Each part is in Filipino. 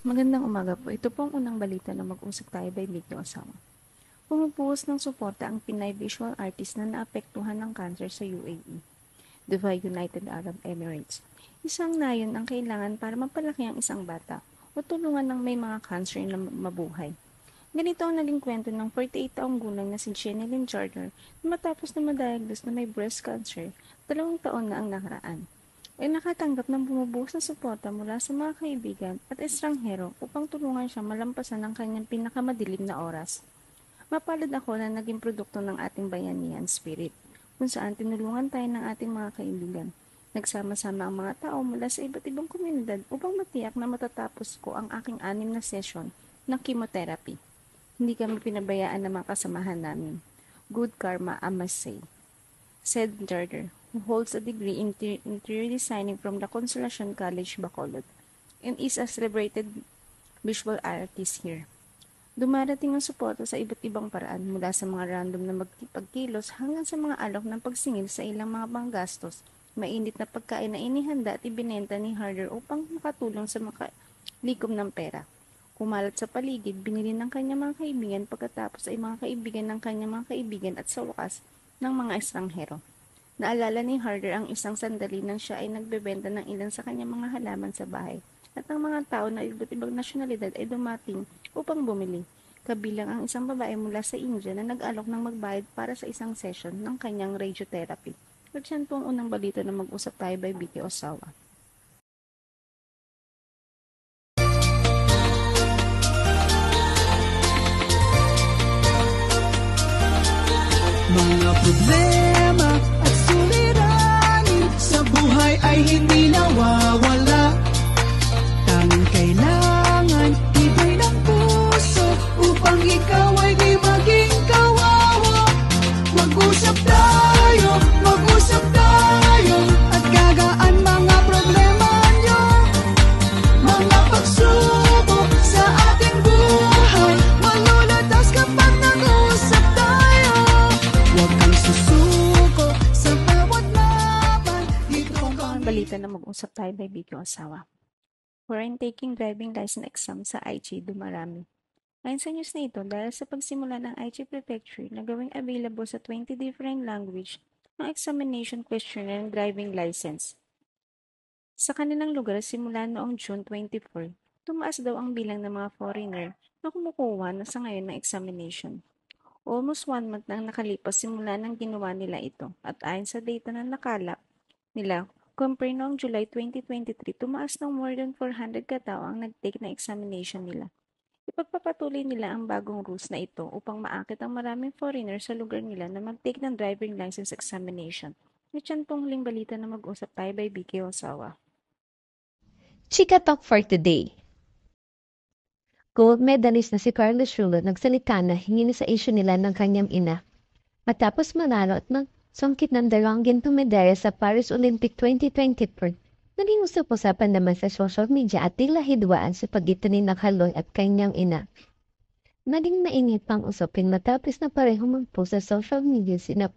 Magandang umaga po. Ito po ang unang balita na mag-usap tayo by Vicky Osawa. Pumupuhos ng suporta ang Pinay visual artist na naapektuhan ng cancer sa UAE, Dubai, United Arab Emirates. Isang nayon ang kailangan para mapalaki ang isang bata o tulungan ng may mga cancer na mabuhay. Ganito ang naging kwento ng 48 taong gulang na si Jeneline Gardner na matapos na madiagnose na may breast cancer, 2 taon na ang nakaraan ay nakatanggap ng bumubuhos na suporta mula sa mga kaibigan at estranghero upang tulungan siya malampasan ang kanyang pinakamadilim na oras. Mapalad ako na naging produkto ng ating bayanihan spirit, kung saan tinulungan tayo ng ating mga kaibigan. Nagsama-sama ang mga tao mula sa iba't ibang komunidad upang matiyak na matatapos ko ang aking 6 na session ng chemotherapy. Hindi kami pinabayaan ng mga kasamahan namin. Good karma, I must say, said Gardner, who holds a degree in interior designing from the Consolacion College, Bacolod, and is a celebrated visual artist here. Dumarating ang suporta sa iba't ibang paraan mula sa mga random na magpagkilos hanggang sa mga alok ng pagsingil sa ilang mga panggastos, mainit na pagkain na inihanda at ibinenta ni Harder upang makatulong sa makalikom ng pera. Kumalat sa paligid, binili ng kanyang mga kaibigan pagkatapos ay mga kaibigan ng kanyang mga kaibigan at sa wakas ng mga estranghero. Naalala ni Harder ang isang sandali nang siya ay nagbebenta ng ilan sa kanyang mga halaman sa bahay at ang mga tao na iba't ibang nasyonalidad ay dumating upang bumili, kabilang ang isang babae mula sa India na nag-alok ng magbayad para sa isang session ng kanyang radiotherapy. At yan po ang unang balita na mag-usap tayo by Vicky Osawa. Mga problema at suliranin sa buhay ay hindi nawawala. Tanging kailangan ibay ng puso upang ikaw ay di maging kawawa. Mag-usap tayo at gagaan mga problema nyo. Mga pagsubok sa ating buhay malulutas kapag nag-uusap tayo. Huwag kang susuko sa bawat laban. Ito po ang balita na mag-usap tayo by Vicky Osawa. Foreign taking driving license exam sa Aichi dumarami. Ayon sa news na ito, dahil sa pagsimula ng Aichi Prefecture na gawing available sa 20 different language ang examination questionnaire ng driving license. Sa kanilang lugar simula noong June 24, tumaas daw ang bilang ng mga foreigner na kumukuha na sa ngayon ng examination. Almost 1 month nang nakalipas simula nang ginawa nila ito at ayon sa data na nakalap nila, compare noong July 2023, tumaas ng more than 400 katao ang nag-take na examination nila. Ipagpapatuloy nila ang bagong rules na ito upang maakit ang maraming foreigner sa lugar nila na mag-take ng driving license examination. At yan pong huling balita na mag-usap tayo by Vicky Osawa. Chika Talk for today. Gold medalist na si Carlos Schuler nagsalita na hingi na sa issue nila ng kanyang ina. Matapos manalo at magsungkit ng 2 gintong medalya sa Paris Olympic 2024, naging usap-usapan naman sa social media at tila hidwaan sa pagitan ni Nakaloy at kanyang ina. Naging mainit pang usapin matapos na parehong mag-post sa social media sina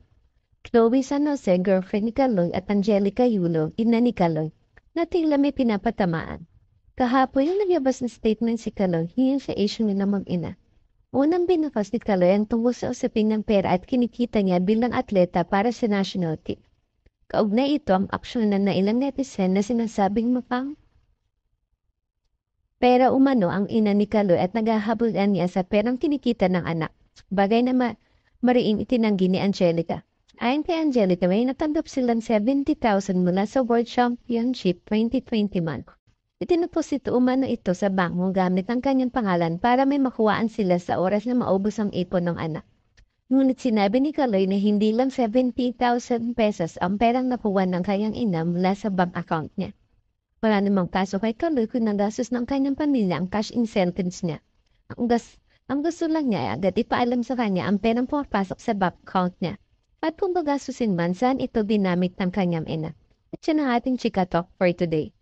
Chloe San Jose, girlfriend ni Kaloy, at Angelica Yulo, ina ni Kaloy, na tila may pinapatamaan. Kahapon yung nagyabas na statement si Kaloy hingi sa issue nila mag-ina. Unang binakas ni Kaloy ang tungkol sa usapin ng pera at kinikita niya bilang atleta para sa national team. Kaugnay ito ang aksyon na ilang netizen na sinasabing mapang pera umano ang ina ni Kaloy at naghahabulan niya sa perang kinikita ng anak. Bagay na mariin itinanggi ni Angelica. Ayon kay Angelica, may natanggap silang 70,000 mula sa World Championship 2021. Itinupos umano ito sa bangko gamit ang kanyang pangalan para may makuhaan sila sa oras na maubos ang ipon ng anak. Ngunit sinabi ni Kaloy na hindi lang 70,000 pesos ang perang nakuha ng kanyang ina mula sa bank account niya. Wala namang kaso kay Kaloy kung nagastos ng kanyang pamilya ang cash incentives niya. Ang gusto lang niya ay agad ipaalam sa kanya ang perang pumapasok sa bank account niya. At kung gagastusin man, saan ito dinamit ng kanyang ina. At yan ang ating Chika Talk for today.